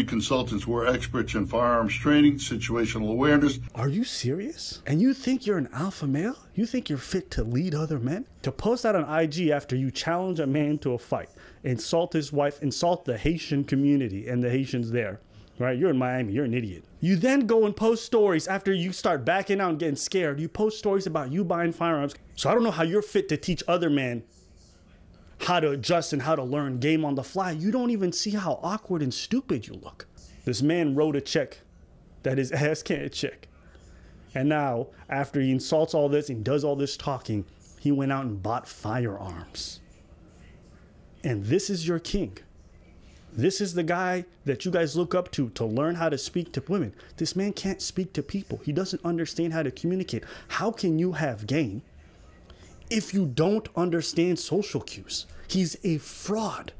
consultants who are experts in firearms training, situational awareness. Are you serious? And you think you're an alpha male? You think you're fit to lead other men? To post that on IG after you challenge a man to a fight, insult his wife, insult the Haitian community and the Haitians there, right? You're in Miami, you're an idiot. You then go and post stories after you start backing out and getting scared. You post stories about you buying firearms. So I don't know how you're fit to teach other men how to adjust and how to learn game on the fly. You don't even see how awkward and stupid you look. This man wrote a check that his ass can't check. And now, after he insults all this and does all this talking, he went out and bought firearms. And this is your king. This is the guy that you guys look up to learn how to speak to women. This man can't speak to people. He doesn't understand how to communicate. How can you have game if you don't understand social cues? He's a fraud.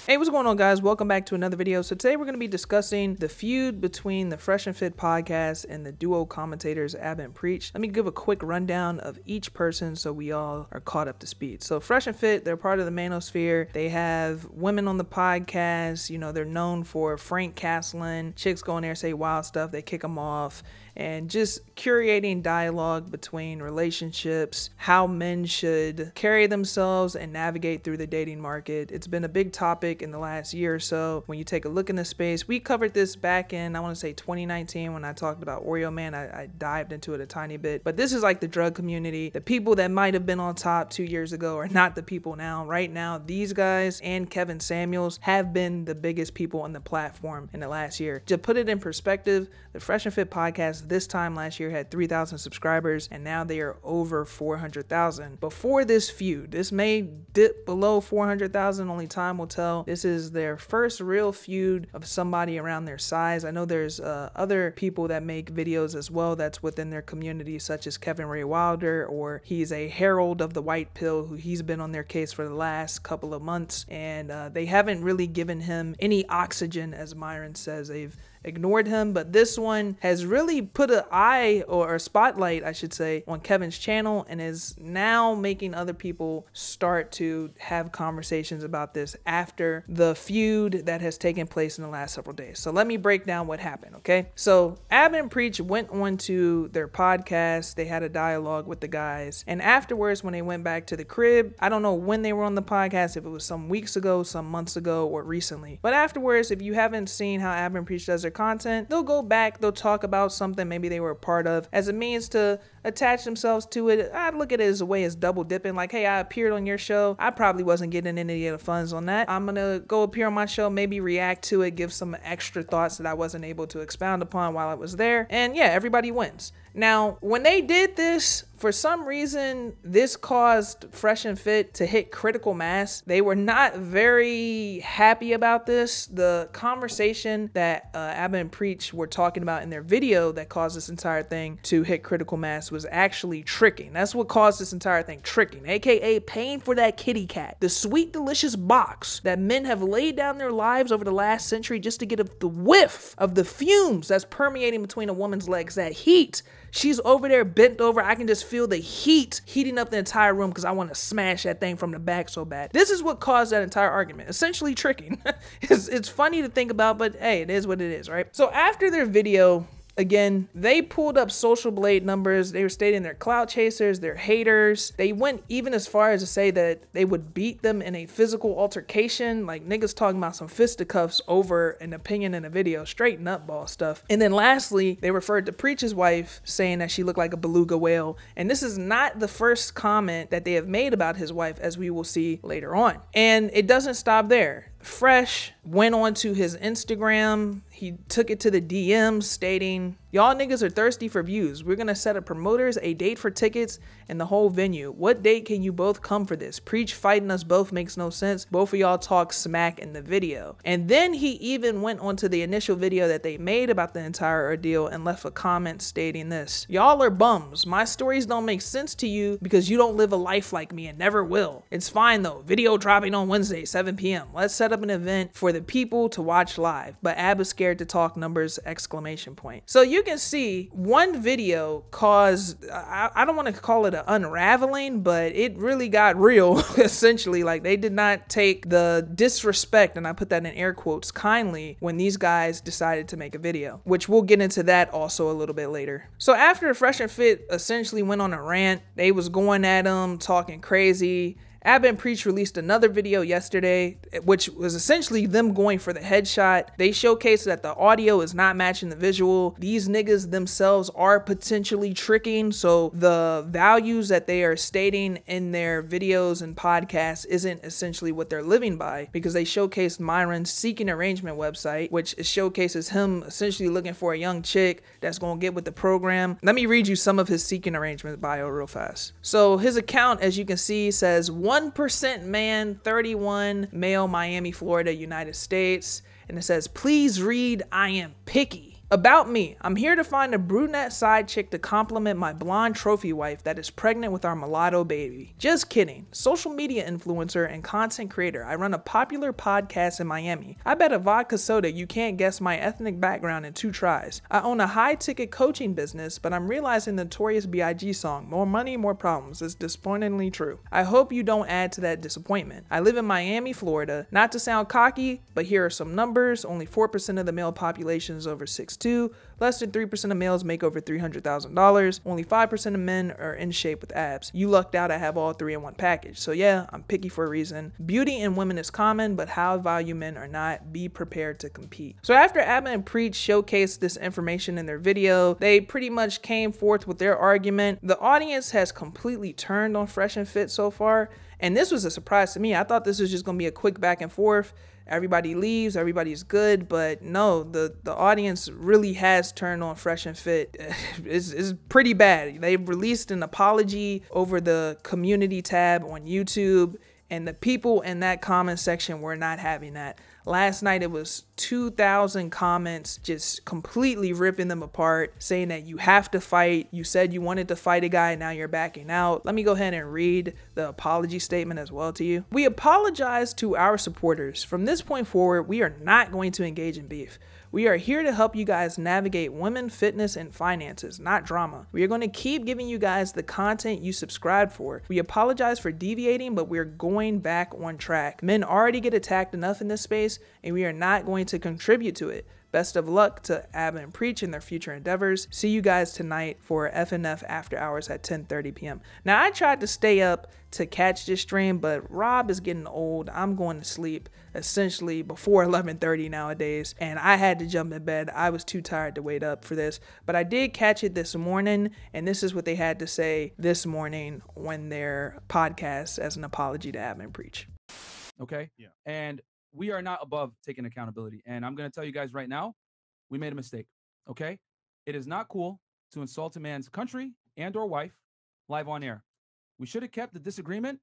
Hey, what's going on, guys? Welcome back to another video. So today we're going to be discussing the feud between the Fresh and Fit podcast and the duo commentators Ab and Preach. Let me give a quick rundown of each person so we all are caught up to speed. So Fresh and Fit, they're part of the Manosphere. They have women on the podcast. You know, they're known for Frank Castling. Chicks go in there, say wild stuff. They kick them off. And just curating dialogue between relationships, how men should carry themselves and navigate through the dating market. It's been a big topic in the last year or so. When you take a look in the space, we covered this back in, I want to say 2019 when I talked about Oreo Man. I dived into it a tiny bit. But this is like the drug community. The people that might have been on top 2 years ago are not the people now. Right now, these guys and Kevin Samuels have been the biggest people on the platform in the last year. To put it in perspective, the Fresh and Fit podcast this time last year had 3,000 subscribers, and now they are over 400,000. Before this feud, this may dip below 400,000, only time will tell. This is their first real feud of somebody around their size. I know there's other people that make videos as well that's within their community, such as Kevin Ray Wilder, or he's a herald of the white pill, who he's been on their case for the last couple of months, and they haven't really given him any oxygen, as Myron says. They've ignored him, but this one has really put an eye, or a spotlight I should say, on Kevin's channel, and is now making other people start to have conversations about this after the feud that has taken place in the last several days. So let me break down what happened, okay? So Ab and Preach went on to their podcast. They had a dialogue with the guys, and afterwards when they went back to the crib, I don't know when they were on the podcast, if it was some weeks ago, some months ago, or recently, but afterwards, if you haven't seen how Ab and Preach does their content, they'll go back, they'll talk about something maybe they were a part of as a means to attach themselves to it. I'd look at it as a way as double dipping, like, hey, I appeared on your show, I probably wasn't getting any of the funds on that, I'm gonna go appear on my show, maybe react to it, give some extra thoughts that I wasn't able to expound upon while I was there, and yeah, everybody wins. Now, when they did this, for some reason, this caused Fresh and Fit to hit critical mass. They were not very happy about this. The conversation that Ab and Preach were talking about in their video that caused this entire thing to hit critical mass was actually tricking. That's what caused this entire thing, tricking, aka paying for that kitty cat. The sweet, delicious box that men have laid down their lives over the last century just to get the whiff of the fumes that's permeating between a woman's legs, that heat. She's over there bent over. I can just feel the heat heating up the entire room because I want to smash that thing from the back so bad. This is what caused that entire argument, essentially tricking. It's funny to think about, but hey, it is what it is, right? So after their video, again, they pulled up Social Blade numbers. They were stating they're clout chasers, they're haters. They went even as far as to say that they would beat them in a physical altercation. Like, niggas talking about some fisticuffs over an opinion in a video, straight nutball stuff. And then lastly, they referred to Preach's wife, saying that she looked like a beluga whale. And this is not the first comment that they have made about his wife, as we will see later on. And it doesn't stop there. Fresh went on to his Instagram. He took it to the DMs stating, y'all niggas are thirsty for views. We're gonna set up promoters, a date for tickets, and the whole venue. What date can you both come for this? Preach fighting us both makes no sense. Both of y'all talk smack in the video. And then he even went onto the initial video that they made about the entire ordeal and left a comment stating this: y'all are bums. My stories don't make sense to you because you don't live a life like me and never will. It's fine though. Video dropping on Wednesday, 7 p.m. Let's set up up an event for the people to watch live, but Ab is scared to talk numbers, ! So you can see one video caused, I don't want to call it an unraveling, but it really got real, essentially. Like, they did not take the disrespect, and I put that in air quotes, kindly, when these guys decided to make a video, which we'll get into that also a little bit later. So after Fresh and Fit essentially went on a rant, they was going at him, talking crazy. Ab and Preach released another video yesterday, which was essentially them going for the headshot. They showcased that the audio is not matching the visual. These niggas themselves are potentially tricking, so the values that they are stating in their videos and podcasts isn't essentially what they're living by, because they showcased Myron's seeking arrangement website, which showcases him essentially looking for a young chick that's gonna get with the program. Let me read you some of his seeking arrangement bio real fast. So his account, as you can see, says 1% man, 31, male, Miami, Florida, United States. And it says, please read, I am picky. About me, I'm here to find a brunette side chick to compliment my blonde trophy wife that is pregnant with our mulatto baby. Just kidding. Social media influencer and content creator. I run a popular podcast in Miami. I bet a vodka soda you can't guess my ethnic background in 2 tries. I own a high-ticket coaching business, but I'm realizing the Notorious B.I.G. song, more money, more problems, is disappointingly true. I hope you don't add to that disappointment. I live in Miami, Florida. Not to sound cocky, but here are some numbers. Only 4% of the male population is over 6'2". Less than 3% of males make over $300,000. Only 5% of men are in shape with abs. You lucked out, I have all 3 in one package. So yeah, I'm picky for a reason. Beauty in women is common, but how value men are not. Be prepared to compete. So after Ab and Preach showcased this information in their video, they pretty much came forth with their argument. The audience has completely turned on Fresh and Fit so far, and this was a surprise to me. I thought this was just gonna be a quick back and forth. Everybody leaves, everybody's good, but no, the audience really has turned on Fresh and Fit. It's pretty bad. They released an apology over the community tab on YouTube, and the people in that comment section were not having that. Last night it was 2,000 comments just completely ripping them apart, saying that you have to fight. You said you wanted to fight a guy, now you're backing out. Let me go ahead and read the apology statement as well to you. We apologize to our supporters. From this point forward, we are not going to engage in beef. We are here to help you guys navigate women, fitness, and finances, not drama. We are going to keep giving you guys the content you subscribe for. We apologize for deviating, but we're going back on track. Men already get attacked enough in this space, and we are not going to contribute to it. Best of luck to Ab and Preach in their future endeavors. See you guys tonight for FNF After Hours at 10:30 p.m. Now, I tried to stay up to catch this stream, but Rob is getting old. I'm going to sleep essentially before 11:30 nowadays, and I had to jump in bed. I was too tired to wait up for this, but I did catch it this morning, and this is what they had to say this morning on their podcast as an apology to Ab and Preach. Okay? Yeah. And we are not above taking accountability. And I'm going to tell you guys right now, we made a mistake. Okay? It is not cool to insult a man's country and or wife live on air. We should have kept the disagreement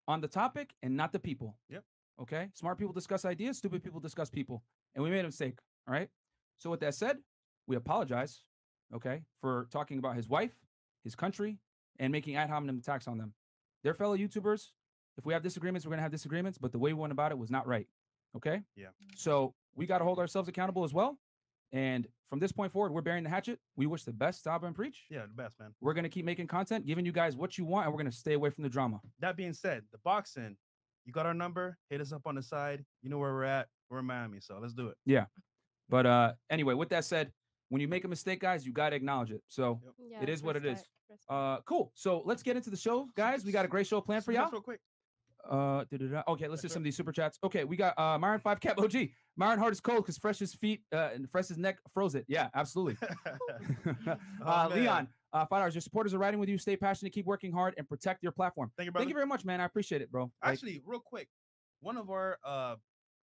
on the topic and not the people. Yep. Okay? Smart people discuss ideas, stupid people discuss people. And we made a mistake. All right? So with that said, we apologize, okay, for talking about his wife, his country, and making ad hominem attacks on them. They're fellow YouTubers. If we have disagreements, we're going to have disagreements, but the way we went about it was not right. Okay? Yeah. So we got to hold ourselves accountable as well. And from this point forward, we're burying the hatchet. We wish the best to Ab and Preach. Yeah, the best, man. We're going to keep making content, giving you guys what you want, and we're going to stay away from the drama. That being said, the boxing, you got our number. Hit us up on the side. You know where we're at. We're in Miami, so let's do it. Yeah. But anyway, with that said, when you make a mistake, guys, you got to acknowledge it. So Yeah, it is what it is. respect. Cool. So let's get into the show, guys. We got a great show planned for y'all. Real quick. Okay, let's do some of these super chats. Okay, we got Myron 5 Cap OG. Myron heart is cold because Fresh's feet and Fresh's neck froze it. Yeah, absolutely. Leon, $5. Your supporters are riding with you. Stay passionate, keep working hard, and protect your platform. Thank you, brother. Thank you very much, man. I appreciate it, bro. Actually, real quick, one of our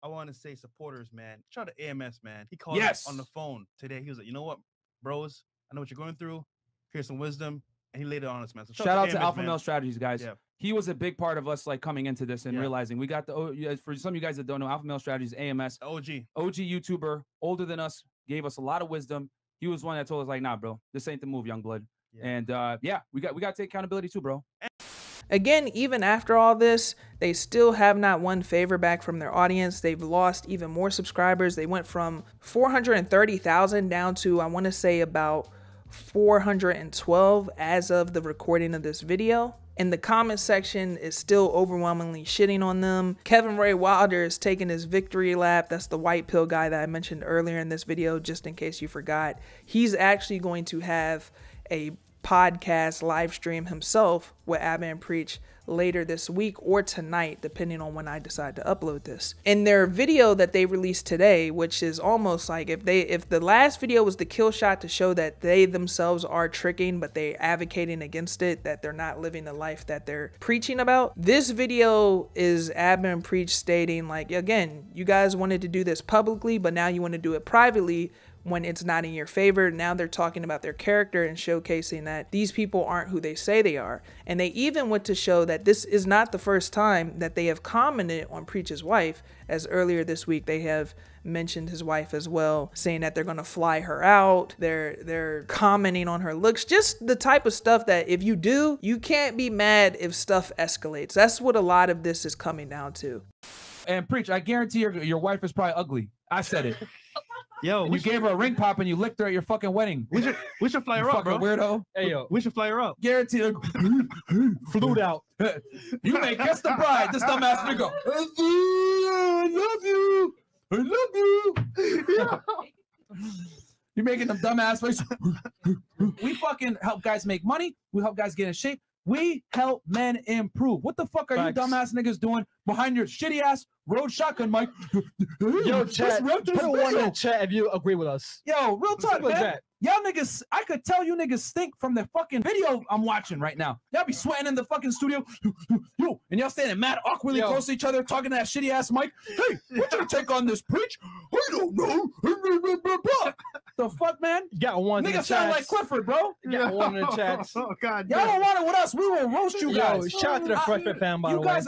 I want to say supporters, man. Shout out to AMS, man. He called us on the phone today. He was like, you know what, bros, I know what you're going through. Here's some wisdom. And he laid it on us, man. So shout out to AMS, Alpha man. Male Strategies, guys. Yeah. He was a big part of us like coming into this and realizing we got the for some of you guys that don't know, Alpha Male Strategies, AMS, OG YouTuber, older than us, gave us a lot of wisdom. He was one that told us like, nah, bro, this ain't the move, young blood. Yeah. And yeah, we got to take accountability too, bro. Again, even after all this, they still have not won favor back from their audience. They've lost even more subscribers. They went from 430,000 down to, I want to say, about 412 as of the recording of this video. And the comment section is still overwhelmingly shitting on them. Kevin Ray Wilder is taking his victory lap. That's the white pill guy that I mentioned earlier in this video, just in case you forgot. He's actually going to have a podcast live stream himself with Abba and Preach later this week or tonight, depending on when I decide to upload this. In their video that they released today, which is almost like if the last video was the kill shot to show that they themselves are tricking, but they advocating against it, that they're not living the life that they're preaching about. This video is Abba and Preach stating, like, again, you guys wanted to do this publicly, but now you want to do it privately when it's not in your favor. Now they're talking about their character and showcasing that these people aren't who they say they are. And they even went to show that this is not the first time that they have commented on Preach's wife, as earlier this week they have mentioned his wife as well, saying that they're going to fly her out. They're commenting on her looks, just the type of stuff that if you do, you can't be mad if stuff escalates. That's what a lot of this is coming down to. And Preach, I guarantee your wife is probably ugly. I said it. Yo, you gave her a ring pop and you licked her at your fucking wedding. We should fly her up, bro. Weirdo. Hey, yo, we should fly her up. Guarantee her. Flew out. You may kiss the bride. This dumbass nigga. I love you. I love you. Yeah. You're making them dumbass faces. We fucking help guys make money. We help guys get in shape. We help men improve. What the fuck are you dumbass niggas doing behind your shitty ass road shotgun mic? Yo, chat, put a 1 in the chat if you agree with us. Yo, real talk, man. Y'all niggas, I could tell you niggas stink from the fucking video I'm watching right now. Y'all be sweating in the fucking studio. Yo, and y'all standing mad awkwardly close to each other, talking to that shitty ass mic. Hey, what's your take on this, Preach? I don't know. The fuck, man? You got one. Nigga sound like Clifford, bro. You got one in the chat. Oh, God. Y'all don't want it with us. We will roast you guys. Yo, shout out to the Fresh Fit fan, by the way.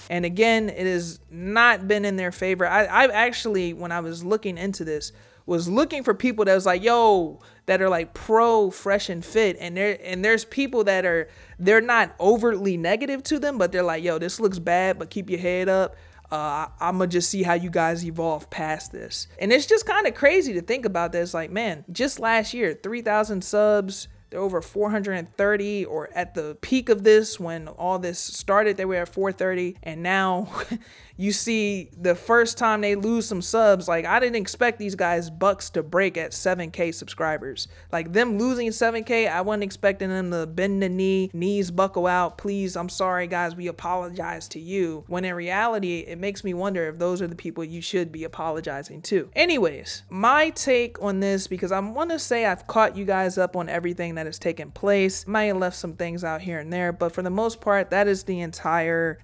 And again, it has not been in their favor. I've actually, when I was looking into this, was looking for people that was like, yo, that are like pro Fresh and Fit, and there's people that they're not overtly negative to them, but they're like, yo, this looks bad, but keep your head up. I'm gonna just see how you guys evolve past this. And it's just kind of crazy to think about this. Like, man, just last year, 3,000 subs. They're over 430, or at the peak of this, when all this started, they were at 430. And now you see the first time they lose some subs, like, I didn't expect these guys Bucks to break at 7K subscribers. Like, them losing 7K, I wasn't expecting them to bend the knee, knees buckle out. Please, I'm sorry, guys, we apologize to you. When in reality, it makes me wonder if those are the people you should be apologizing to. Anyways, my take on this, because I want to say I've caught you guys up on everything that has taken place. Might have left some things out here and there, but for the most part, that is the entire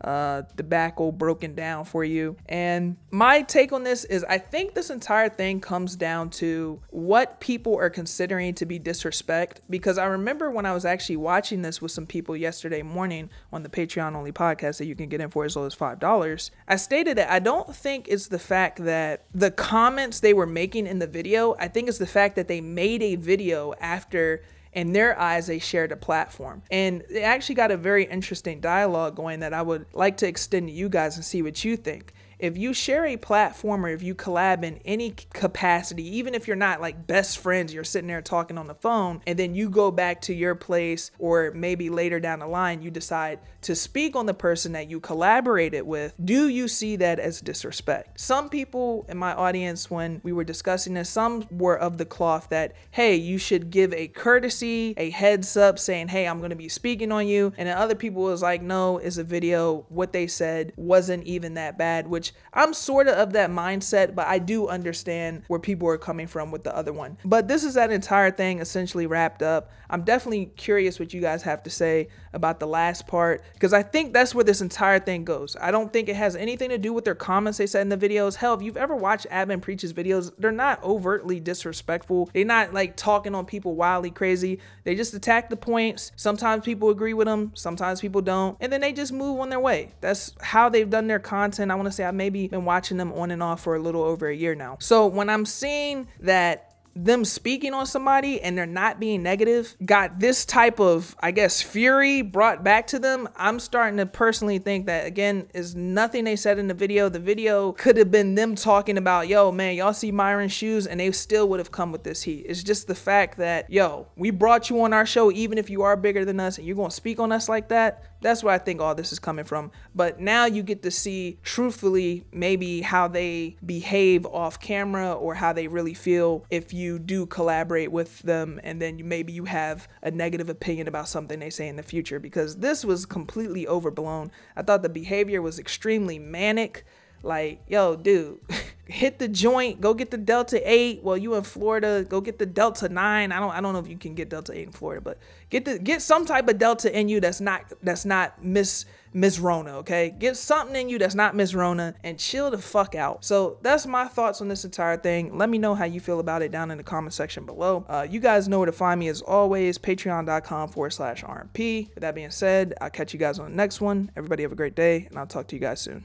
debacle broken down for you. And my take on this is, I think this entire thing comes down to what people are considering to be disrespect, because I remember when I was actually watching this with some people yesterday morning on the Patreon only podcast that you can get in for as low as $5, I stated that I don't think it's the fact that the comments they were making in the video, I think it's the fact that they made a video after, in their eyes, they shared a platform. And they actually got a very interesting dialogue going that I would like to extend to you guys and see what you think. If you share a platform, or if you collab in any capacity, even if you're not like best friends, you're sitting there talking on the phone, and then you go back to your place, or maybe later down the line, you decide to speak on the person that you collaborated with, do you see that as disrespect? Some people in my audience, when we were discussing this, some were of the cloth that, hey, you should give a courtesy, a heads up saying, hey, I'm going to be speaking on you. And then other people was like, no, it's a video. What they said wasn't even that bad, which I'm sort of that mindset, but I do understand where people are coming from with the other one. But this is that entire thing essentially wrapped up. I'm definitely curious what you guys have to say about the last part, because I think that's where this entire thing goes. I don't think it has anything to do with their comments they said in the videos. Hell, if you've ever watched Abba and Preach's videos, they're not overtly disrespectful. They're not like talking on people wildly crazy. They just attack the points. Sometimes people agree with them, sometimes people don't, and then they just move on their way. That's how they've done their content. I want to say I've maybe been watching them on and off for a little over a year now. So when I'm seeing that them speaking on somebody and they're not being negative got this type of, I guess, fury brought back to them, I'm starting to personally think that, again, is nothing they said in the video. The video could have been them talking about, yo, man, y'all see Myron's shoes, and they still would have come with this heat. It's just the fact that, yo, we brought you on our show, even if you are bigger than us, and you're going to speak on us like that. That's where I think all this is coming from. But now you get to see, truthfully, maybe how they behave off camera or how they really feel if you do collaborate with them, and then maybe you have a negative opinion about something they say in the future, because this was completely overblown. I thought the behavior was extremely manic. Like, yo, dude, hit the joint, go get the Delta 8. Well, you in Florida, go get the Delta 9. I don't know if you can get Delta 8 in Florida, but get some type of Delta in you that's not Miss Rona, okay? Get something in you that's not Miss Rona and chill the fuck out. So that's my thoughts on this entire thing. Let me know how you feel about it down in the comment section below. You guys know where to find me as always, patreon.com/RMP. With that being said, I'll catch you guys on the next one. Everybody have a great day, and I'll talk to you guys soon.